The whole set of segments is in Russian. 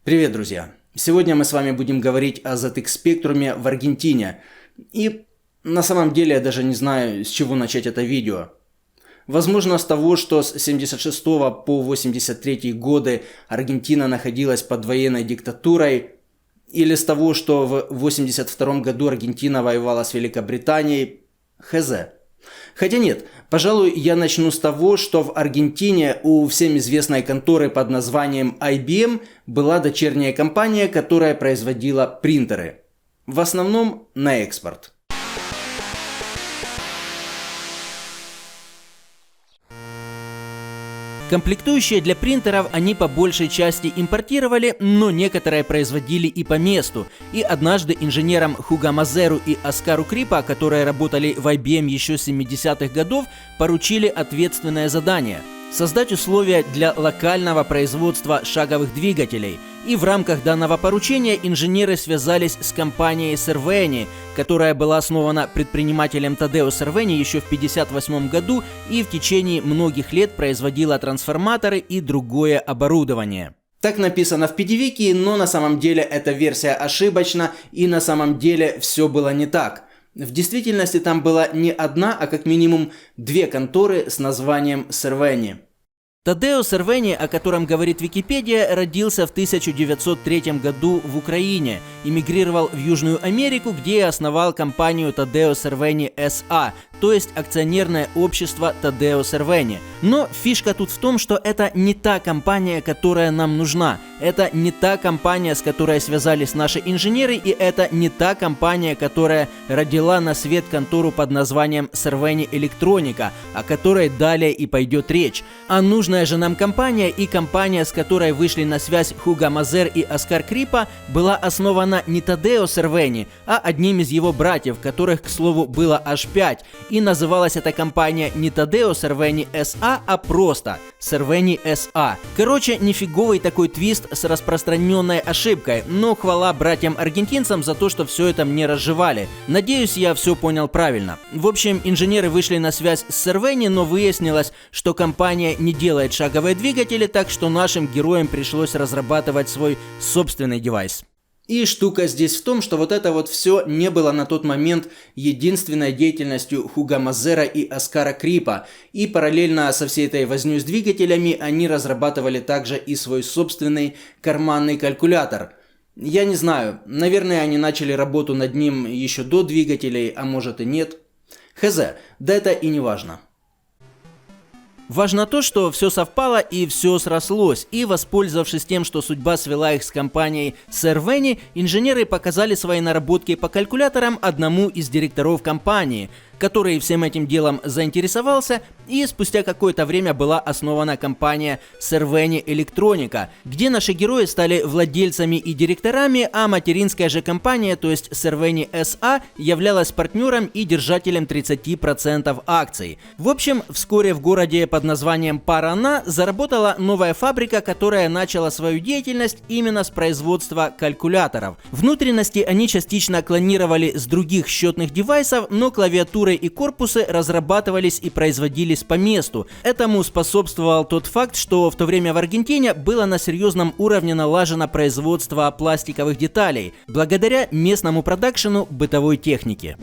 Привет, друзья! Сегодня мы с вами будем говорить о ZX Spectrum в Аргентине. И на самом деле я даже не знаю, с чего начать это видео. Возможно, с того, что с 76 по 83 годы Аргентина находилась под военной диктатурой, или с того, что в 82 году Аргентина воевала с Великобританией, хз. Хотя нет, пожалуй, я начну с того, что в Аргентине у всем известной конторы под названием IBM была дочерняя компания, которая производила принтеры. В основном на экспорт. Комплектующие для принтеров они по большей части импортировали, но некоторые производили и по месту. И однажды инженерам Хуго Мазеру и Оскару Крипа, которые работали в IBM еще с 70-х годов, поручили ответственное задание – создать условия для локального производства шаговых двигателей. И в рамках данного поручения инженеры связались с компанией Serveni, которая была основана предпринимателем Тадео Serveni еще в 1958 году и в течение многих лет производила трансформаторы и другое оборудование. Так написано в PDWiki, но на самом деле эта версия ошибочна, и на самом деле все было не так. В действительности там была не одна, а как минимум две конторы с названием Serveni. Тадео Сервени, о котором говорит Википедия, родился в 1903 году в Украине, эмигрировал в Южную Америку, где и основал компанию Тадео Сервени S.A., то есть акционерное общество Тадео Сервени. Но фишка тут в том, что это не та компания, которая нам нужна. Это не та компания, с которой связались наши инженеры, и это не та компания, которая родила на свет контору под названием Serveni Electronica, о которой далее и пойдет речь. А нужная же нам компания и компания, с которой вышли на связь Хуго Мазер и Оскар Крипа, была основана не Тадео Сервени, а одним из его братьев, которых, к слову, было аж 5. И называлась эта компания не Тадео Сервени S.A., а просто Serveni S.A. Короче, нифиговый такой твист с распространенной ошибкой, но хвала братьям-аргентинцам за то, что все это мне разжевали. Надеюсь, я все понял правильно. В общем, инженеры вышли на связь с Serveni, но выяснилось, что компания не делает шаговые двигатели, так что нашим героям пришлось разрабатывать свой собственный девайс. И штука здесь в том, что вот это вот все не было на тот момент единственной деятельностью Хуго Мазера и Оскара Крипа. И параллельно со всей этой вознёй с двигателями они разрабатывали также и свой собственный карманный калькулятор. Я не знаю, наверное, они начали работу над ним еще до двигателей, а может и нет. Хз, да это и не важно. Важно то, что все совпало и все срослось, и, воспользовавшись тем, что судьба свела их с компанией Serveni, инженеры показали свои наработки по калькуляторам одному из директоров компании, который всем этим делом заинтересовался, и спустя какое-то время была основана компания Serveni Electronica, где наши герои стали владельцами и директорами, а материнская же компания, то есть Serveni S.A., являлась партнером и держателем 30% акций. В общем, вскоре в городе под названием Парана заработала новая фабрика, которая начала свою деятельность именно с производства калькуляторов. Внутренности они частично клонировали с других счетных девайсов, но клавиатуры и корпусы разрабатывались и производились по месту. Этому способствовал тот факт, что в то время в Аргентине было на серьезном уровне налажено производство пластиковых деталей, благодаря местному продакшену бытовой техники.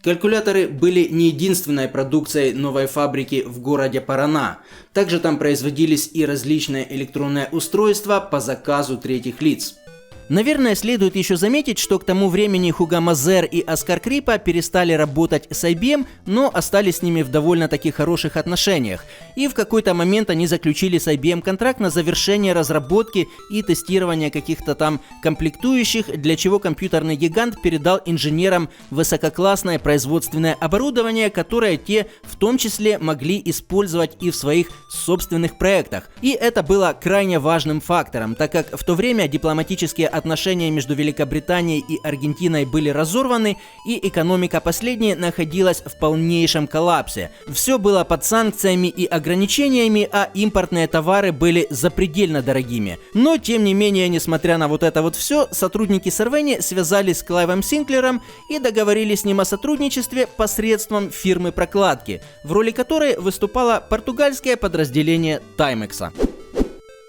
Калькуляторы были не единственной продукцией новой фабрики в городе Парана. Также там производились и различные электронные устройства по заказу третьих лиц. Наверное, следует еще заметить, что к тому времени Хуго Мазер и Оскар Крипа перестали работать с IBM, но остались с ними в довольно-таки хороших отношениях. И в какой-то момент они заключили с IBM контракт на завершение разработки и тестирования каких-то там комплектующих, для чего компьютерный гигант передал инженерам высококлассное производственное оборудование, которое те в том числе могли использовать и в своих собственных проектах. И это было крайне важным фактором, так как в то время дипломатические отношения между Великобританией и Аргентиной были разорваны, и экономика последней находилась в полнейшем коллапсе. Все было под санкциями и ограничениями, а импортные товары были запредельно дорогими. Но, тем не менее, несмотря на вот это вот все, сотрудники Serveni связались с Клайвом Синклером и договорились с ним о сотрудничестве посредством фирмы прокладки, в роли которой выступало португальское подразделение Таймекса.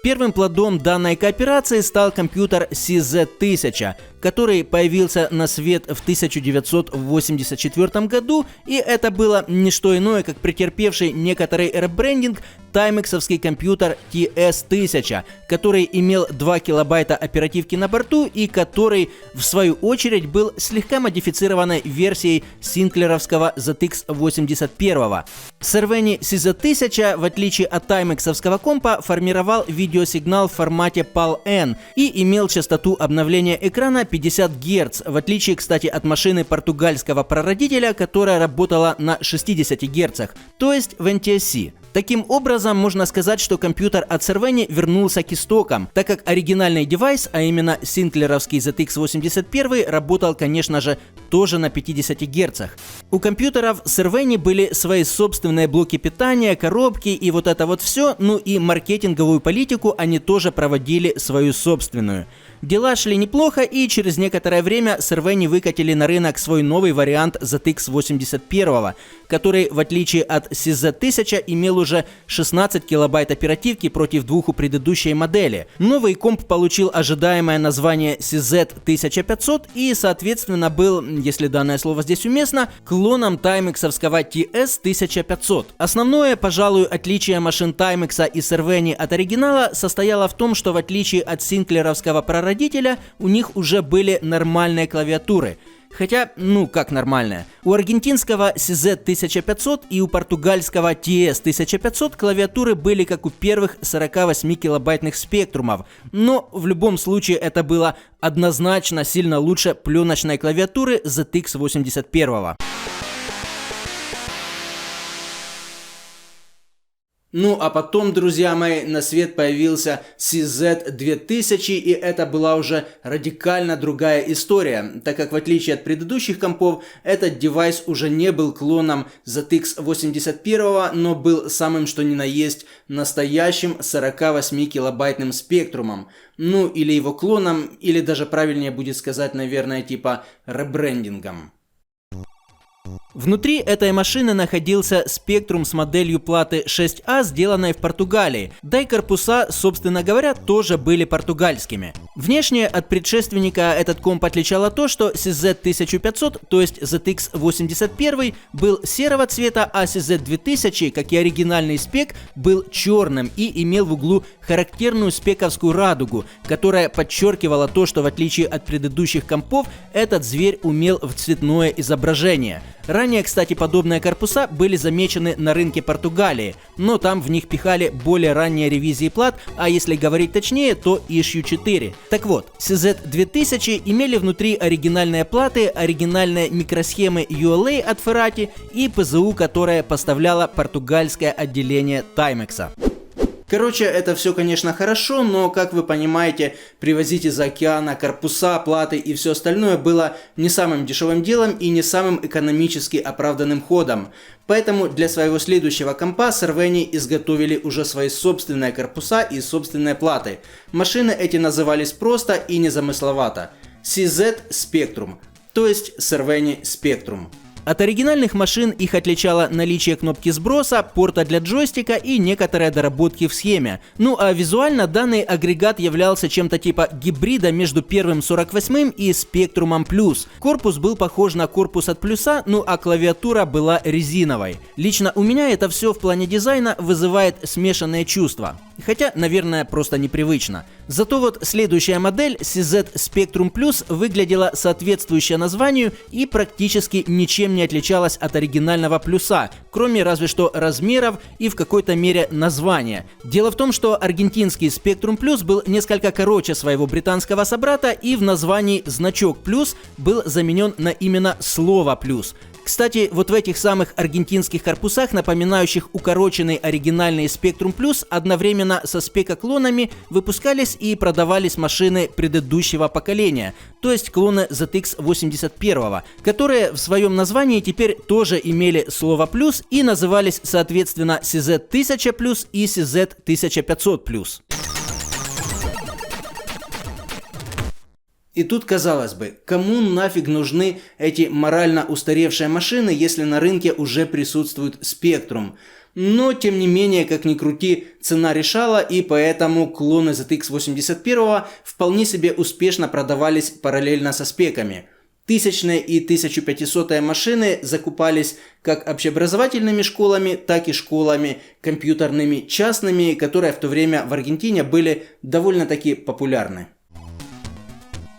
Первым плодом данной кооперации стал компьютер CZ1000, который появился на свет в 1984 году, и это было не что иное, как претерпевший некоторый ребрендинг таймексовский компьютер TS1000, который имел 2 килобайта оперативки на борту и который, в свою очередь, был слегка модифицированной версией синклеровского ZX81. Cerveni CZ1000, в отличие от таймексовского компа, формировал видеосигнал в формате PAL-N и имел частоту обновления экрана 50 Гц, в отличие, кстати, от машины португальского прародителя, которая работала на 60 Гц, то есть в NTSC. Таким образом, можно сказать, что компьютер от Cerveni вернулся к истокам, так как оригинальный девайс, а именно синклеровский ZX81, работал, конечно же, тоже на 50 Гц. У компьютеров Cerveni были свои собственные блоки питания, коробки и вот это вот все, ну и маркетинговую политику они тоже проводили свою собственную. Дела шли неплохо, и через некоторое время Cerveni выкатили на рынок свой новый вариант ZX81, который, в отличие от CZ1000, имел уже 16 килобайт оперативки против 2 у предыдущей модели. Новый комп получил ожидаемое название CZ1500 и, соответственно, был, если данное слово здесь уместно, клоном таймексовского TS1500. Основное, пожалуй, отличие машин Timex и Cerveni от оригинала состояло в том, что в отличие от синклеровского прародителя, у них уже были нормальные клавиатуры. Хотя, ну как нормальная. У аргентинского CZ1500 и у португальского TS1500 клавиатуры были как у первых 48 килобайтных спектрумов, но в любом случае это было однозначно сильно лучше пленочной клавиатуры ZX81. Ну а потом, друзья мои, на свет появился CZ2000, и это была уже радикально другая история, так как в отличие от предыдущих компов, этот девайс уже не был клоном ZX81, но был самым что ни на есть настоящим 48 килобайтным спектрумом. Ну или его клоном, или даже правильнее будет сказать, наверное, типа ребрендингом. Внутри этой машины находился спектрум с моделью платы 6А, сделанной в Португалии, да и корпуса, собственно говоря, тоже были португальскими. Внешне от предшественника этот комп отличало то, что CZ1500, то есть ZX81, был серого цвета, а CZ2000, как и оригинальный спек, был черным и имел в углу характерную спековскую радугу, которая подчеркивала то, что в отличие от предыдущих компов, этот зверь умел в цветное изображение. Ранее, кстати, подобные корпуса были замечены на рынке Португалии, но там в них пихали более ранние ревизии плат, а если говорить точнее, то Issue 4. Так вот, CZ2000 имели внутри оригинальные платы, оригинальные микросхемы ULA от Ferrati и ПЗУ, которое поставляло португальское отделение Timex. Короче, это все, конечно, хорошо, но, как вы понимаете, привозить из океана корпуса, платы и все остальное было не самым дешевым делом и не самым экономически оправданным ходом. Поэтому для своего следующего компа Cerveni изготовили уже свои собственные корпуса и собственные платы. Машины эти назывались просто и незамысловато CZ Spectrum, то есть Cerveni Spectrum. От оригинальных машин их отличало наличие кнопки сброса, порта для джойстика и некоторые доработки в схеме. Ну а визуально данный агрегат являлся чем-то типа гибрида между первым 48 и Spectrum Plus. Корпус был похож на корпус от Плюса, ну а клавиатура была резиновой. Лично у меня это все в плане дизайна вызывает смешанные чувства. Хотя, наверное, просто непривычно. Зато вот следующая модель CZ Spectrum Plus выглядела соответствующе названию и практически ничем не отличалась от оригинального Плюса, кроме разве что размеров и в какой-то мере названия. Дело в том, что аргентинский Spectrum Plus был несколько короче своего британского собрата, и в названии значок Плюс был заменен на именно слово Плюс. Кстати, вот в этих самых аргентинских корпусах, напоминающих укороченный оригинальный Spectrum Plus, одновременно со спекоклонами выпускались и продавались машины предыдущего поколения, то есть клоны ZX81, которые в своем названии теперь тоже имели слово «плюс» и назывались соответственно CZ1000 Plus и CZ1500 Plus. И тут, казалось бы, кому нафиг нужны эти морально устаревшие машины, если на рынке уже присутствует Spectrum? Но, тем не менее, как ни крути, цена решала, и поэтому клоны ZX 81 вполне себе успешно продавались параллельно со спеками. Тысячные и 1500 машины закупались как общеобразовательными школами, так и школами компьютерными частными, которые в то время в Аргентине были довольно-таки популярны.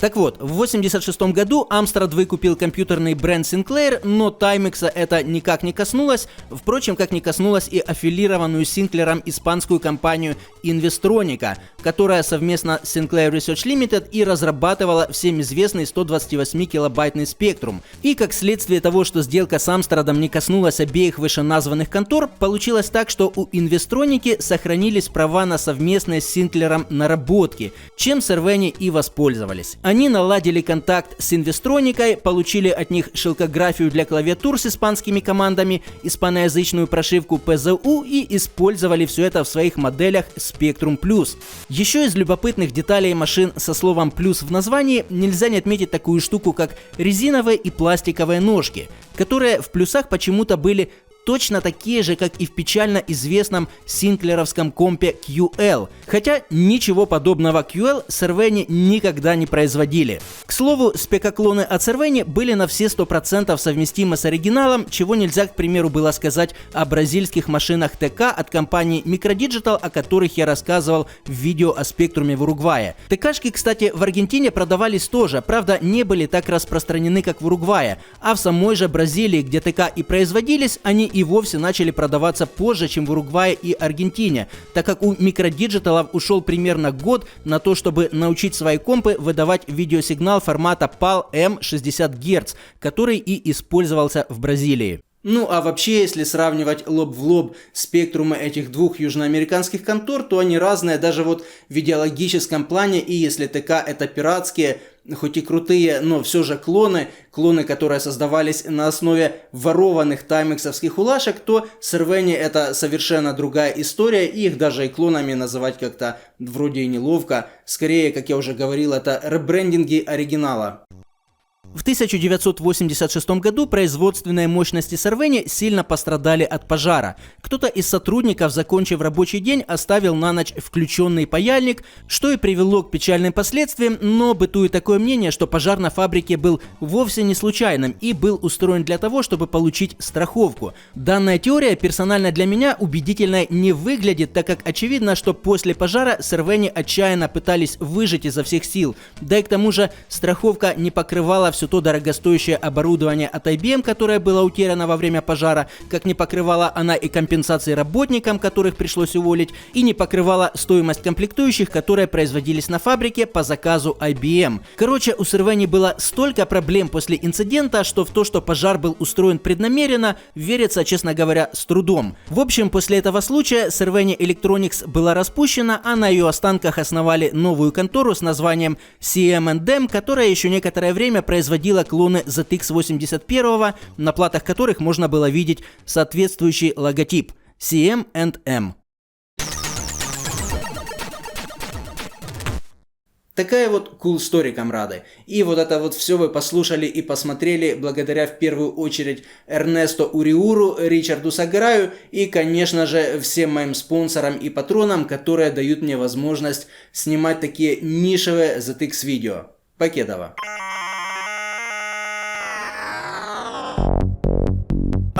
Так вот, в 1986 году Амstrad выкупил компьютерный бренд Sinclair, но Timex это никак не коснулось, впрочем, как не коснулось и аффилированную с Sinclair испанскую компанию Investronica, которая совместно с Sinclair Research Limited и разрабатывала всем известный 128-килобайтный Spectrum. И как следствие того, что сделка с Amstrad не коснулась обеих вышеназванных контор, получилось так, что у Investronica сохранились права на совместные с Sinclair наработки, чем Cerveny и воспользовались. Они наладили контакт с Investronica, получили от них шелкографию для клавиатур с испанскими командами, испаноязычную прошивку PZU и использовали все это в своих моделях Spectrum Plus. Еще из любопытных деталей машин со словом «плюс» в названии нельзя не отметить такую штуку, как резиновые и пластиковые ножки, которые в плюсах почему-то были точно такие же, как и в печально известном синклеровском компе QL, хотя ничего подобного QL Cerveny никогда не производили. К слову, спекоклоны от Cerveny были на все 100% совместимы с оригиналом, чего нельзя, к примеру, было сказать о бразильских машинах ТК от компании Microdigital, о которых я рассказывал в видео о спектруме в Уругвае. ТКшки, кстати, в Аргентине продавались тоже, правда, не были так распространены, как в Уругвае, а в самой же Бразилии, где ТК и производились, они и вовсе начали продаваться позже, чем в Уругвае и Аргентине, так как у Microdigital ушел примерно год на то, чтобы научить свои компы выдавать видеосигнал формата PAL-M 60 Гц, который и использовался в Бразилии. Ну а вообще, если сравнивать лоб в лоб спектрумы этих двух южноамериканских контор, то они разные даже вот в идеологическом плане, и если ТК это пиратские, хоть и крутые, но все же клоны, которые создавались на основе ворованных таймексовских улашек, то Cerveny это совершенно другая история, и их даже и клонами называть как-то вроде и неловко, скорее, как я уже говорил, это ребрендинги оригинала. В 1986 году производственные мощности Cerveny сильно пострадали от пожара. Кто-то из сотрудников, закончив рабочий день, оставил на ночь включенный паяльник, что и привело к печальным последствиям, но бытует такое мнение, что пожар на фабрике был вовсе не случайным и был устроен для того, чтобы получить страховку. Данная теория персонально для меня убедительной не выглядит, так как очевидно, что после пожара Cerveny отчаянно пытались выжить изо всех сил, да и к тому же страховка не покрывала все то дорогостоящее оборудование от IBM, которое было утеряно во время пожара, как не покрывала она и компенсации работникам, которых пришлось уволить, и не покрывала стоимость комплектующих, которые производились на фабрике по заказу IBM. Короче, у Cerveny было столько проблем после инцидента, что в то, что пожар был устроен преднамеренно, верится, честно говоря, с трудом. В общем, после этого случая Cerveny Electronics была распущена, а на ее останках основали новую контору с названием CM&M, которая еще некоторое время производила клоны ZX 81, на платах которых можно было видеть соответствующий логотип CM&M. Такая вот cool story, комрады. И вот это вот все вы послушали и посмотрели благодаря в первую очередь Эрнесто Уриуру, Ричарду Сагараю и, конечно же, всем моим спонсорам и патронам, которые дают мне возможность снимать такие нишевые ZX видео. Покедова.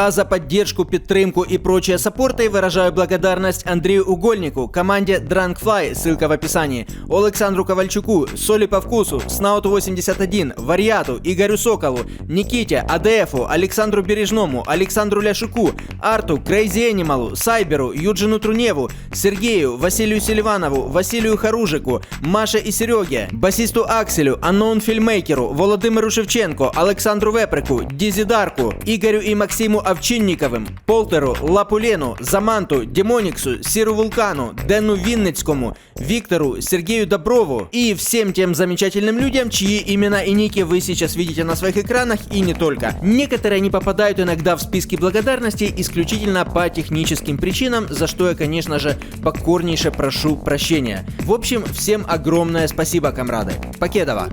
А за поддержку, підтримку и прочие саппорты выражаю благодарность Андрею Угольнику, команде Drunkfly, ссылка в описании, Александру Ковальчуку, Соли по вкусу, Снауту 81, Вариату, Игорю Соколу, Никите, АДФу, Александру Бережному, Александру Ляшуку, Арту, Crazy Animal, Сайберу, Юджину Труневу, Сергею, Василию Селиванову, Василию Харужику, Маше и Сереге, басисту Акселю, Unknown Фильмейкеру, Володимиру Шевченко, Александру Веприку, Дизи Дарку, Игорю и Максиму Овчинниковым, Полтеру, Лапулену, Заманту, Демониксу, Сиру Вулкану, Дену Винницкому, Виктору, Сергею Доброву и всем тем замечательным людям, чьи имена и ники вы сейчас видите на своих экранах и не только. Некоторые не попадают иногда в списки благодарностей исключительно по техническим причинам, за что я, конечно же, покорнейше прошу прощения. В общем, всем огромное спасибо, комрады. Покедова!